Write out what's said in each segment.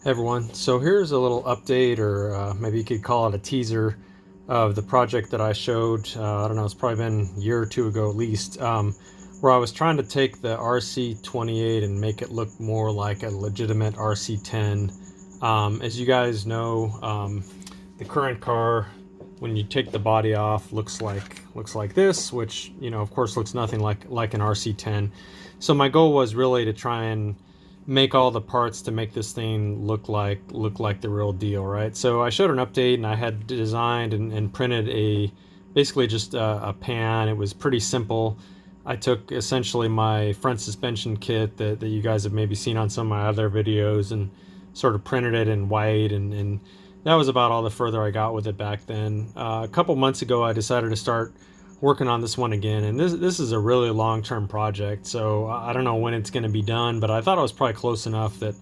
Hey everyone, so here's a little update, or maybe you could call it a teaser of the project that I showed. I don't know, it's probably been a year or two ago at least, where I was trying to take the RC28 and make it look more like a legitimate RC10. As you guys know, the current car, when you take the body off, looks like this, which, you know, of course looks nothing like an RC10. So my goal was really to try and make all the parts to make this thing look like the real deal, right? So I showed an update, and I had designed and printed basically just a pan. It was pretty simple. I took essentially my front suspension kit that you guys have maybe seen on some of my other videos and sort of printed it in white, and that was about all the further I got with it back then. A couple months ago I decided to start working on this one again, and this is a really long-term project, so I don't know when it's going to be done, but I thought I was probably close enough that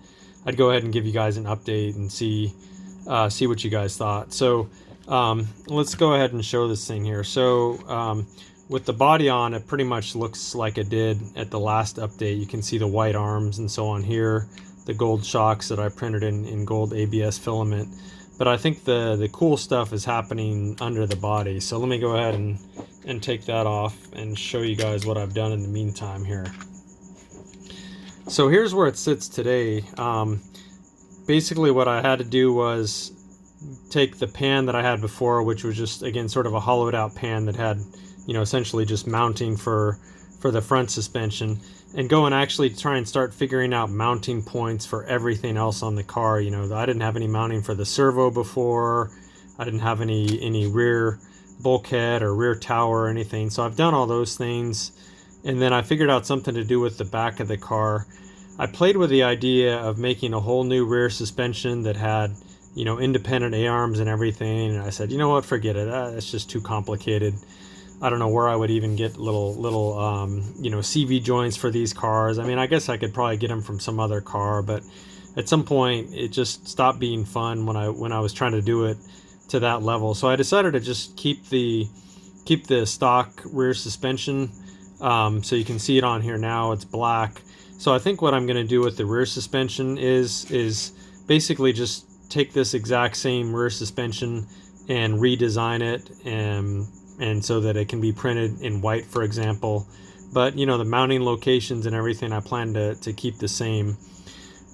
I'd go ahead and give you guys an update and see what you guys thought. So let's go ahead and show this thing here. So with the body on, it pretty much looks like it did at the last update. You can see the white arms and so on here, the gold shocks that I printed in gold ABS filament. But I think the cool stuff is happening under the body. So let me go ahead and take that off and show you guys what I've done in the meantime here. So here's where it sits today. Basically what I had to do was take the pan that I had before, which was just, again, sort of a hollowed out pan that had, you know, essentially just mounting for the front suspension, and go and actually try and start figuring out mounting points for everything else on the car. You know, I didn't have any mounting for the servo before. I didn't have any rear bulkhead or rear tower or anything. So I've done all those things, and then I figured out something to do with the back of the car. I played with the idea of making a whole new rear suspension that had, you know, independent A-arms and everything, and I said, you know what, forget it. It's just too complicated. I don't know where I would even get little you know, CV joints for these cars. I mean, I guess I could probably get them from some other car, but at some point it just stopped being fun when I was trying to do it to that level. So I decided to just keep the stock rear suspension. So you can see it on here now, it's black. So I think what I'm going to do with the rear suspension is basically just take this exact same rear suspension and redesign it, and so that it can be printed in white, for example. But, you know, the mounting locations and everything I plan to keep the same.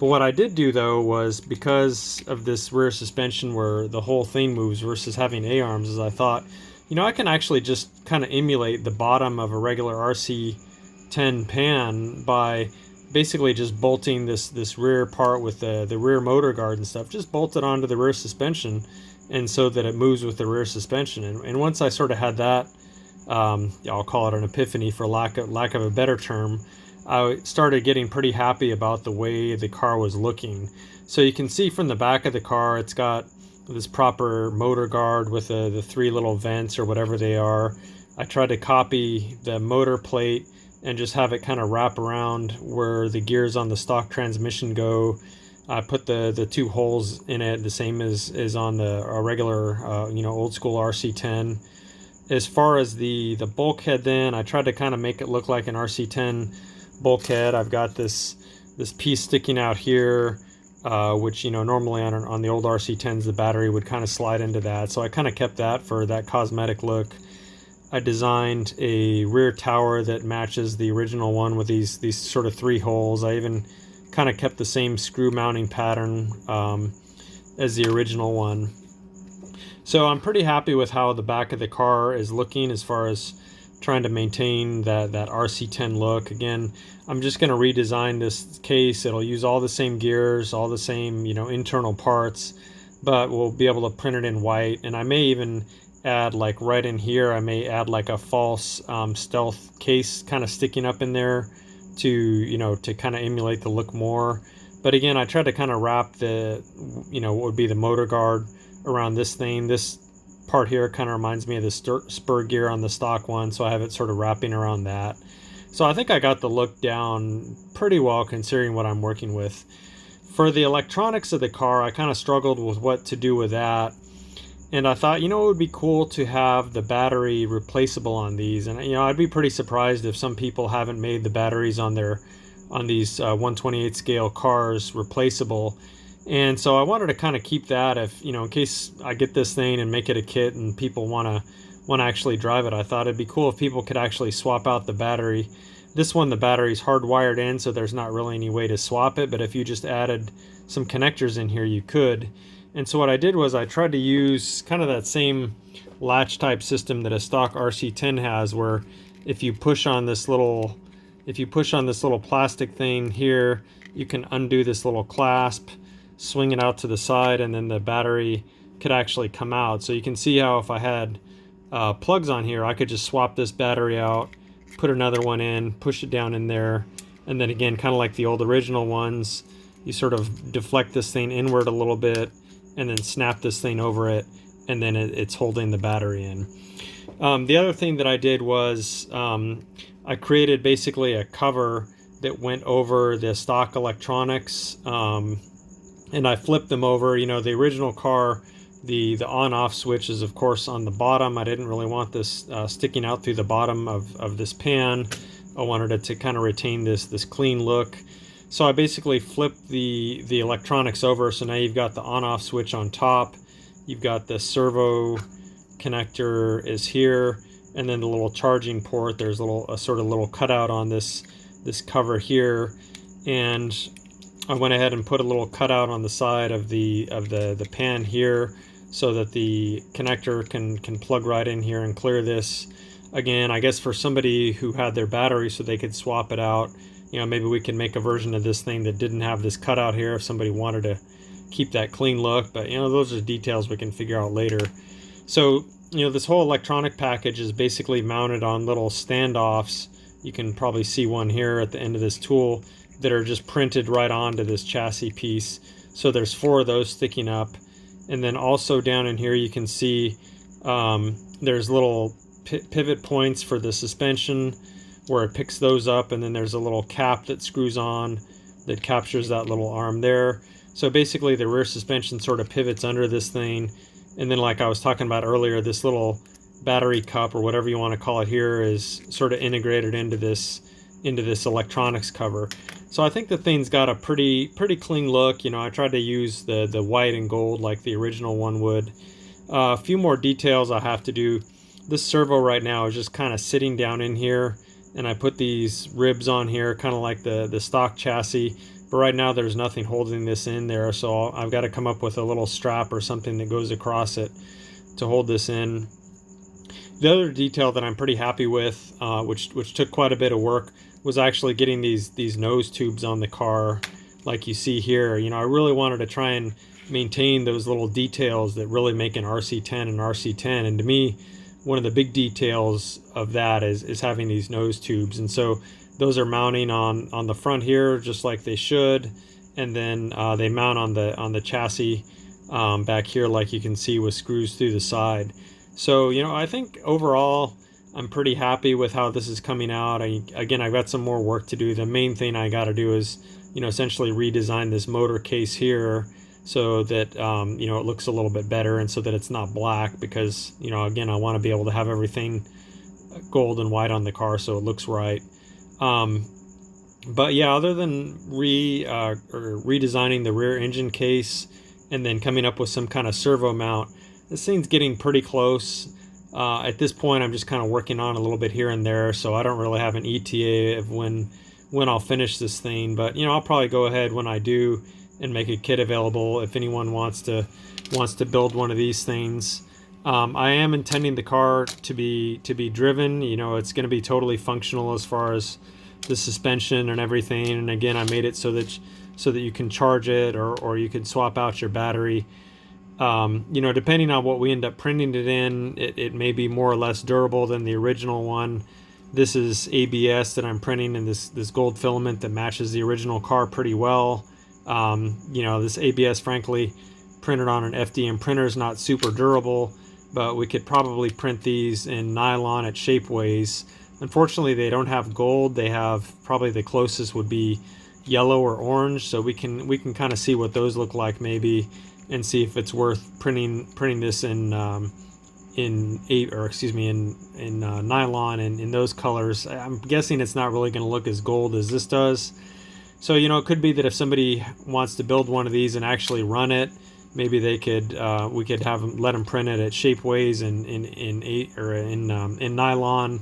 But what I did do, though, was, because of this rear suspension where the whole thing moves versus having A-arms, is I thought, you know, I can actually just kind of emulate the bottom of a regular RC10 pan by basically just bolting this rear part with the rear motor guard and stuff, just bolt it onto the rear suspension, and so that it moves with the rear suspension. And once I sort of had that, I'll call it an epiphany for lack of a better term, I started getting pretty happy about the way the car was looking. So you can see from the back of the car, it's got this proper motor guard with the three little vents or whatever they are. I tried to copy the motor plate and just have it kind of wrap around where the gears on the stock transmission go. I put the two holes in it, the same as on the regular, you know, old school RC10. As far as the bulkhead, then I tried to kind of make it look like an RC10 bulkhead. I've got this piece sticking out here, which, you know, normally on the old RC10s the battery would kind of slide into that. So I kind of kept that for that cosmetic look. I designed a rear tower that matches the original one with these sort of three holes. I even kind of kept the same screw mounting pattern as the original one. So I'm pretty happy with how the back of the car is looking as far as trying to maintain that RC10 look. Again, I'm just going to redesign this case. It'll use all the same gears, all the same, you know, internal parts, but we'll be able to print it in white. And I may even add, like right in here, I may add like a false stealth case kind of sticking up in there to, you know, to kind of emulate the look more. But again, I tried to kind of wrap the, you know, what would be the motor guard around this thing. This part here kind of reminds me of the spur gear on the stock one, so I have it sort of wrapping around that. So I think I got the look down pretty well considering what I'm working with. For the electronics of the car, I kind of struggled with what to do with that. And I thought, you know, it would be cool to have the battery replaceable on these. And, you know, I'd be pretty surprised if some people haven't made the batteries on these 128 scale cars replaceable. And so I wanted to kind of keep that, if in case I get this thing and make it a kit and people want to actually drive it. I thought it'd be cool if people could actually swap out the battery. This one, the battery's hardwired in, so there's not really any way to swap it, but if you just added some connectors in here, you could. And so what I did was I tried to use kind of that same latch type system that a stock RC10 has, where if you push on this little plastic thing here, you can undo this little clasp, swing it out to the side, and then the battery could actually come out. So you can see how if I had plugs on here, I could just swap this battery out, put another one in, push it down in there, and then again, kind of like the old original ones, you sort of deflect this thing inward a little bit and then snap this thing over it, and then it's holding the battery in. The other thing that I did was I created basically a cover that went over the stock electronics, and I flipped them over. The original car, the on-off switch is of course on the bottom. I didn't really want this sticking out through the bottom of this pan. I wanted it to kind of retain this clean look. So I basically flipped the electronics over, so now you've got the on-off switch on top, you've got the servo connector is here, and then the little charging port, there's a sort of little cutout on this cover here, and I went ahead and put a little cutout on the side of the pan here, so that the connector can plug right in here and clear this. Again, I guess for somebody who had their battery so they could swap it out, maybe we can make a version of this thing that didn't have this cutout here if somebody wanted to keep that clean look. But those are details we can figure out later. So this whole electronic package is basically mounted on little standoffs. You can probably see one here at the end of this tool that are just printed right onto this chassis piece. So there's 4 of those sticking up, and then also down in here you can see there's little pivot points for the suspension where it picks those up, and then there's a little cap that screws on that captures that little arm there. So basically the rear suspension sort of pivots under this thing, and then like I was talking about earlier, this little battery cup or whatever you want to call it here is sort of integrated into this electronics cover. So I think the thing's got a pretty clean look. I tried to use the white and gold like the original one would. A few more details I have to do. This servo right now is just kind of sitting down in here, and I put these ribs on here kind of like the stock chassis, but right now there's nothing holding this in there, so I've got to come up with a little strap or something that goes across it to hold this in. The other detail that I'm pretty happy with, which took quite a bit of work, was actually getting these nose tubes on the car like you see here. I really wanted to try and maintain those little details that really make an RC10 an RC10, and to me one of the big details of that is having these nose tubes. And so those are mounting on the front here just like they should, and then they mount on the chassis back here like you can see with screws through the side. So I think overall I'm pretty happy with how this is coming out. Again, I've got some more work to do. The main thing I got to do is essentially redesign this motor case here so that it looks a little bit better, and so that it's not black, because again, I want to be able to have everything gold and white on the car so it looks right. But yeah, other than redesigning the rear engine case and then coming up with some kind of servo mount, this thing's getting pretty close. At this point I'm just kind of working on a little bit here and there, so I don't really have an ETA of when I'll finish this thing. But I'll probably go ahead when I do and make a kit available if anyone wants to build one of these things. I am intending the car to be driven. It's going to be totally functional as far as the suspension and everything. And again, I made it so that you can charge it, or you can swap out your battery. Depending on what we end up printing it in, it may be more or less durable than the original one. This is ABS that I'm printing in this gold filament that matches the original car pretty well. This ABS, frankly, printed on an FDM printer is not super durable, but we could probably print these in nylon at Shapeways. Unfortunately, they don't have gold. They have, probably the closest would be yellow or orange, so we can kind of see what those look like maybe, and see if it's worth printing this in nylon and in those colors. I'm guessing it's not really going to look as gold as this does. So, you know, it could be that if somebody wants to build one of these and actually run it, maybe they could we could have them, let them print it at Shapeways in nylon,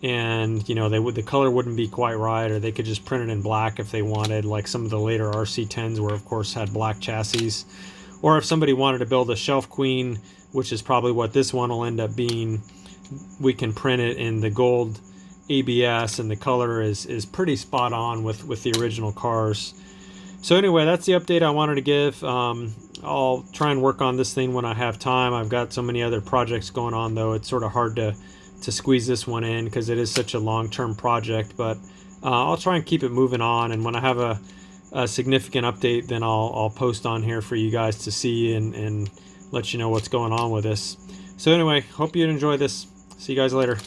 and you know the color wouldn't be quite right, or they could just print it in black if they wanted, like some of the later RC10s were of course had black chassis. Or if somebody wanted to build a Shelf Queen, which is probably what this one will end up being, we can print it in the gold ABS, and the color is pretty spot on with the original cars. So anyway, that's the update I wanted to give. I'll try and work on this thing when I have time. I've got so many other projects going on, though it's sort of hard to squeeze this one in because it is such a long-term project, but I'll try and keep it moving on, and when I have a significant update, then I'll post on here for you guys to see and let you know what's going on with this. So anyway, hope you enjoy this. See you guys later.